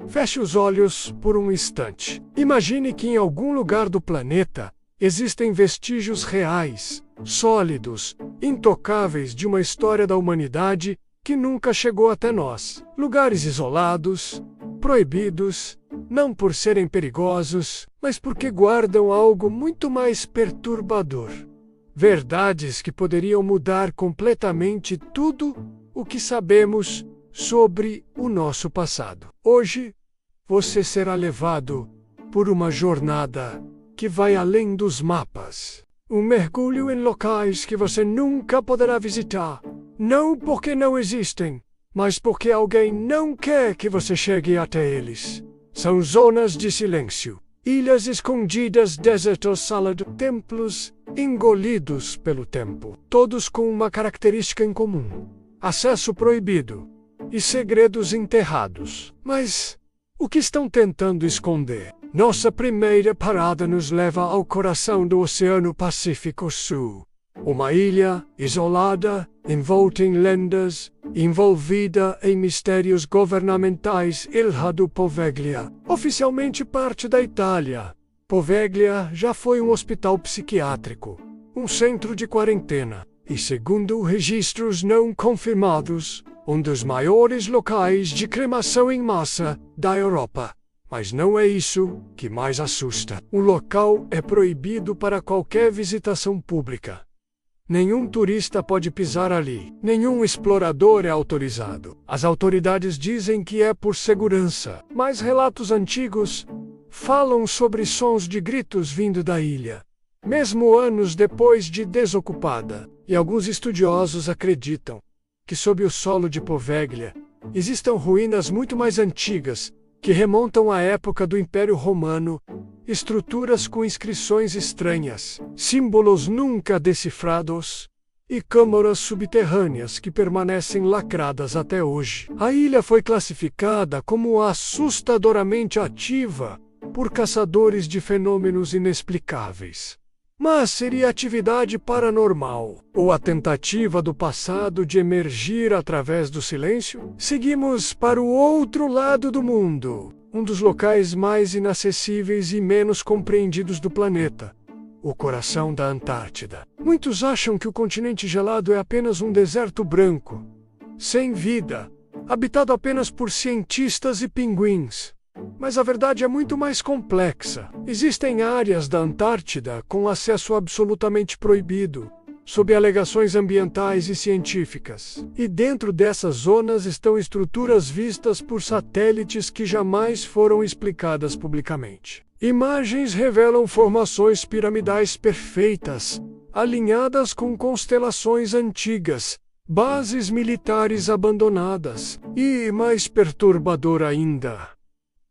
Feche os olhos por um instante. Imagine que em algum lugar do planeta existem vestígios reais, sólidos, intocáveis de uma história da humanidade que nunca chegou até nós. Lugares isolados, proibidos, não por serem perigosos, mas porque guardam algo muito mais perturbador. Verdades que poderiam mudar completamente tudo o que sabemos sobre o nosso passado. Hoje, você será levado por uma jornada que vai além dos mapas. Um mergulho em locais que você nunca poderá visitar. Não porque não existem, mas porque alguém não quer que você chegue até eles. São zonas de silêncio, ilhas escondidas, desertos salados, templos engolidos pelo tempo, todos com uma característica em comum: acesso proibido e segredos enterrados. Mas o que estão tentando esconder? Nossa primeira parada nos leva ao coração do Oceano Pacífico Sul. Uma ilha isolada, envolta em lendas, envolvida em mistérios governamentais, Ilha do Poveglia. Oficialmente parte da Itália, Poveglia já foi um hospital psiquiátrico, um centro de quarentena e, segundo registros não confirmados, um dos maiores locais de cremação em massa da Europa. Mas não é isso que mais assusta. O local é proibido para qualquer visitação pública. Nenhum turista pode pisar ali. Nenhum explorador é autorizado. As autoridades dizem que é por segurança, mas relatos antigos falam sobre sons de gritos vindo da ilha, mesmo anos depois de desocupada. E alguns estudiosos acreditam que sob o solo de Poveglia existam ruínas muito mais antigas, que remontam à época do Império Romano, estruturas com inscrições estranhas, símbolos nunca decifrados e câmaras subterrâneas que permanecem lacradas até hoje. A ilha foi classificada como assustadoramente ativa por caçadores de fenômenos inexplicáveis. Mas seria atividade paranormal ou a tentativa do passado de emergir através do silêncio? Seguimos para o outro lado do mundo, um dos locais mais inacessíveis e menos compreendidos do planeta, o coração da Antártida. Muitos acham que o continente gelado é apenas um deserto branco, sem vida, habitado apenas por cientistas e pinguins. Mas a verdade é muito mais complexa. Existem áreas da Antártida com acesso absolutamente proibido, sob alegações ambientais e científicas. E dentro dessas zonas estão estruturas vistas por satélites que jamais foram explicadas publicamente. Imagens revelam formações piramidais perfeitas, alinhadas com constelações antigas, bases militares abandonadas e, mais perturbador ainda,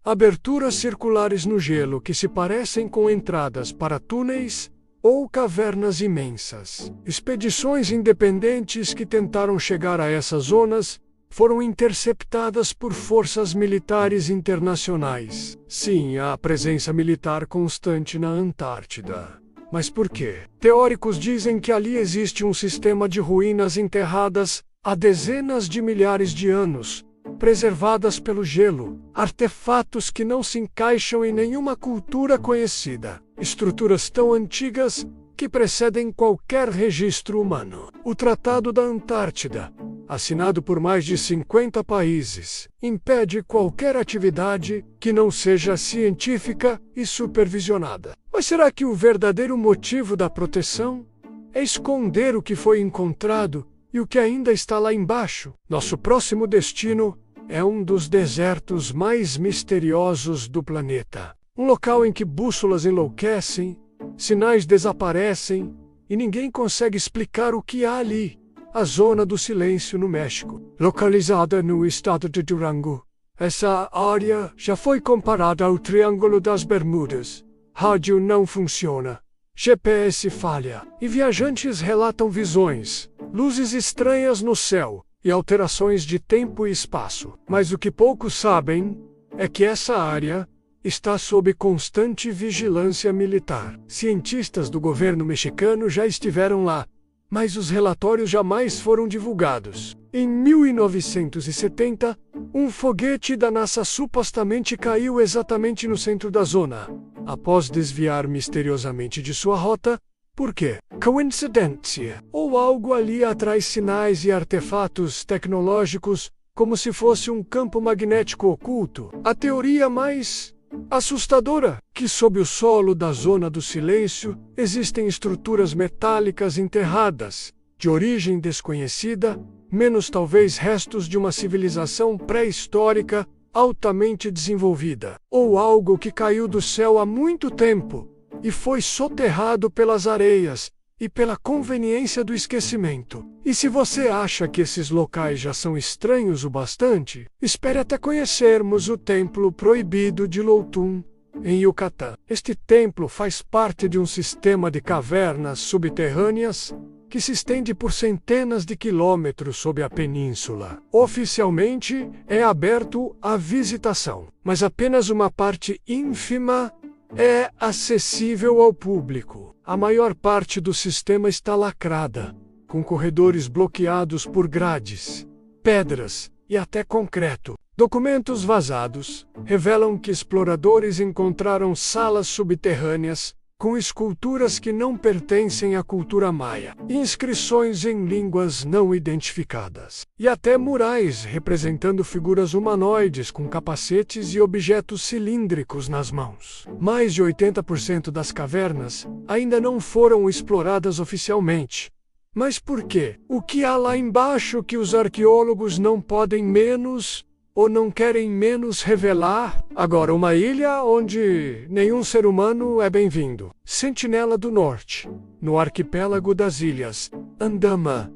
aberturas circulares no gelo que se parecem com entradas para túneis ou cavernas imensas. Expedições independentes que tentaram chegar a essas zonas foram interceptadas por forças militares internacionais. Sim, há presença militar constante na Antártida. Mas por quê? Teóricos dizem que ali existe um sistema de ruínas enterradas há dezenas de milhares de anos, preservadas pelo gelo, artefatos que não se encaixam em nenhuma cultura conhecida, estruturas tão antigas que precedem qualquer registro humano. O Tratado da Antártida, assinado por mais de 50 países, impede qualquer atividade que não seja científica e supervisionada. Mas será que o verdadeiro motivo da proteção é esconder o que foi encontrado e o que ainda está lá embaixo? Nosso próximo destino é um dos desertos mais misteriosos do planeta. Um local em que bússolas enlouquecem, sinais desaparecem e ninguém consegue explicar o que há ali. A Zona do Silêncio, no México, localizada no estado de Durango. Essa área já foi comparada ao Triângulo das Bermudas. Rádio não funciona. GPS falha. E viajantes relatam visões, luzes estranhas no céu e alterações de tempo e espaço. Mas o que poucos sabem é que essa área está sob constante vigilância militar. Cientistas do governo mexicano já estiveram lá, mas os relatórios jamais foram divulgados. Em 1970, um foguete da NASA supostamente caiu exatamente no centro da zona, após desviar misteriosamente de sua rota. Por quê? Coincidência? Ou algo ali atrás sinais e artefatos tecnológicos, como se fosse um campo magnético oculto? A teoria mais assustadora, que sob o solo da zona do silêncio existem estruturas metálicas enterradas, de origem desconhecida, menos talvez restos de uma civilização pré-histórica altamente desenvolvida, ou algo que caiu do céu há muito tempo e foi soterrado pelas areias e pela conveniência do esquecimento. E se você acha que esses locais já são estranhos o bastante, espere até conhecermos o Templo Proibido de Loutun, em Yucatán. Este templo faz parte de um sistema de cavernas subterrâneas que se estende por centenas de quilômetros sob a península. Oficialmente, é aberto à visitação, mas apenas uma parte ínfima é acessível ao público. A maior parte do sistema está lacrada, com corredores bloqueados por grades, pedras e até concreto. Documentos vazados revelam que exploradores encontraram salas subterrâneas com esculturas que não pertencem à cultura maia, inscrições em línguas não identificadas, e até murais representando figuras humanoides com capacetes e objetos cilíndricos nas mãos. Mais de 80% das cavernas ainda não foram exploradas oficialmente. Mas por quê? O que há lá embaixo que os arqueólogos não podem menos ou não querem menos revelar? Agora, uma ilha onde nenhum ser humano é bem-vindo. Sentinela do Norte, no arquipélago das Ilhas Andaman,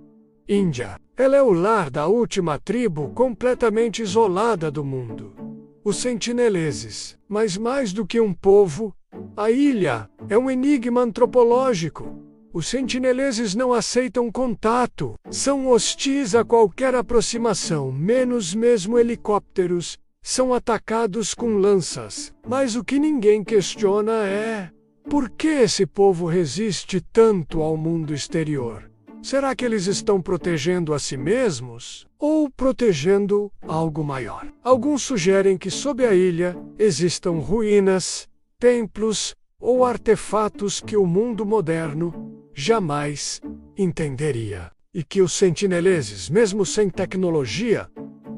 Índia. Ela é o lar da última tribo completamente isolada do mundo, os sentineleses. Mas mais do que um povo, a ilha é um enigma antropológico. Os sentineleses não aceitam contato, são hostis a qualquer aproximação, menos mesmo helicópteros, são atacados com lanças. Mas o que ninguém questiona é: por que esse povo resiste tanto ao mundo exterior? Será que eles estão protegendo a si mesmos? Ou protegendo algo maior? Alguns sugerem que sob a ilha existam ruínas, templos ou artefatos que o mundo moderno jamais entenderia. E que os sentineleses, mesmo sem tecnologia,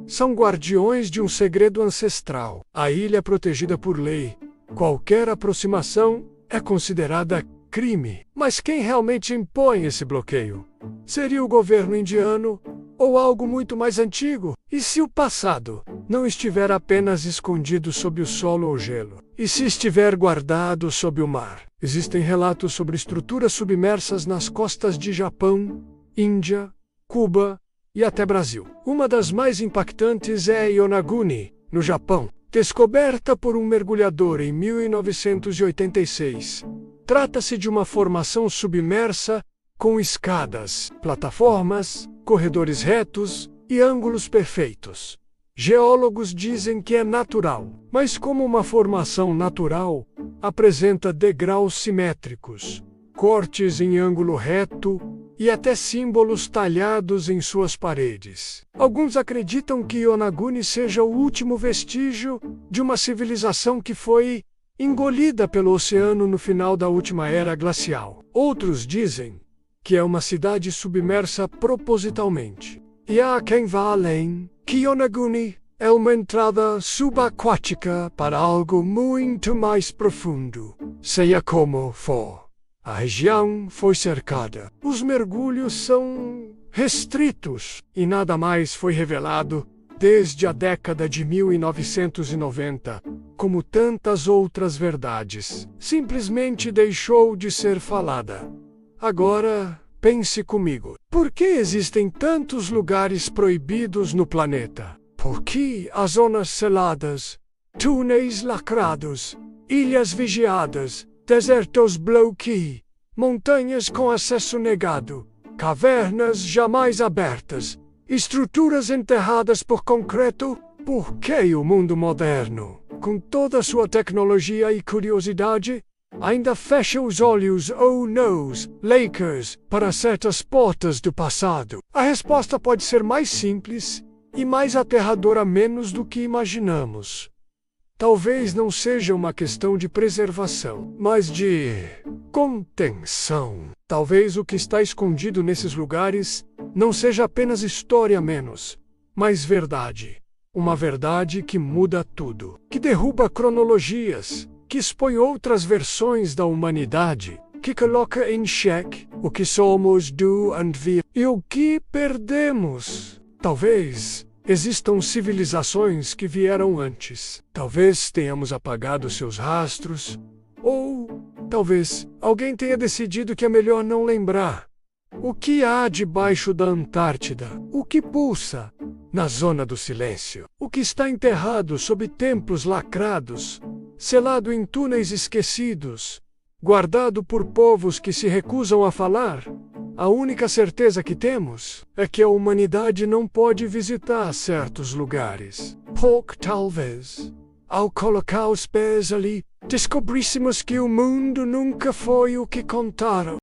são guardiões de um segredo ancestral. A ilha é protegida por lei. Qualquer aproximação é considerada crime. Mas quem realmente impõe esse bloqueio? Seria o governo indiano ou algo muito mais antigo? E se o passado não estiver apenas escondido sob o solo ou gelo? E se estiver guardado sob o mar? Existem relatos sobre estruturas submersas nas costas de Japão, Índia, Cuba e até Brasil. Uma das mais impactantes é Yonaguni, no Japão, descoberta por um mergulhador em 1986. Trata-se de uma formação submersa com escadas, plataformas, corredores retos e ângulos perfeitos. Geólogos dizem que é natural, mas como uma formação natural, apresenta degraus simétricos, cortes em ângulo reto e até símbolos talhados em suas paredes. Alguns acreditam que Yonaguni seja o último vestígio de uma civilização que foi engolida pelo oceano no final da última era glacial. Outros dizem que é uma cidade submersa propositalmente. E há quem vá além, que Yonaguni é uma entrada subaquática para algo muito mais profundo. Seja como for, a região foi cercada. Os mergulhos são restritos e nada mais foi revelado desde a década de 1990, como tantas outras verdades. Simplesmente deixou de ser falada. Agora, pense comigo. Por que existem tantos lugares proibidos no planeta? Por que há zonas seladas, túneis lacrados, ilhas vigiadas, desertos bloqueados, montanhas com acesso negado, cavernas jamais abertas, estruturas enterradas por concreto? Por que o mundo moderno, com toda sua tecnologia e curiosidade, Ainda fecha os olhos ou nose, Lakers, para certas portas do passado? A resposta pode ser mais simples e mais aterradora menos do que imaginamos. Talvez não seja uma questão de preservação, mas de contenção. Talvez o que está escondido nesses lugares não seja apenas história menos, mas verdade. Uma verdade que muda tudo, que derruba cronologias, que expõe outras versões da humanidade, que coloca em xeque o que somos do and vi e o que perdemos. Talvez existam civilizações que vieram antes. Talvez tenhamos apagado seus rastros, ou talvez alguém tenha decidido que é melhor não lembrar. O que há debaixo da Antártida? O que pulsa na zona do silêncio? O que está enterrado sob templos lacrados, selado em túneis esquecidos, guardado por povos que se recusam a falar? A única certeza que temos é que a humanidade não pode visitar certos lugares. Pouco talvez, ao colocar os pés ali, descobríssemos que o mundo nunca foi o que contaram.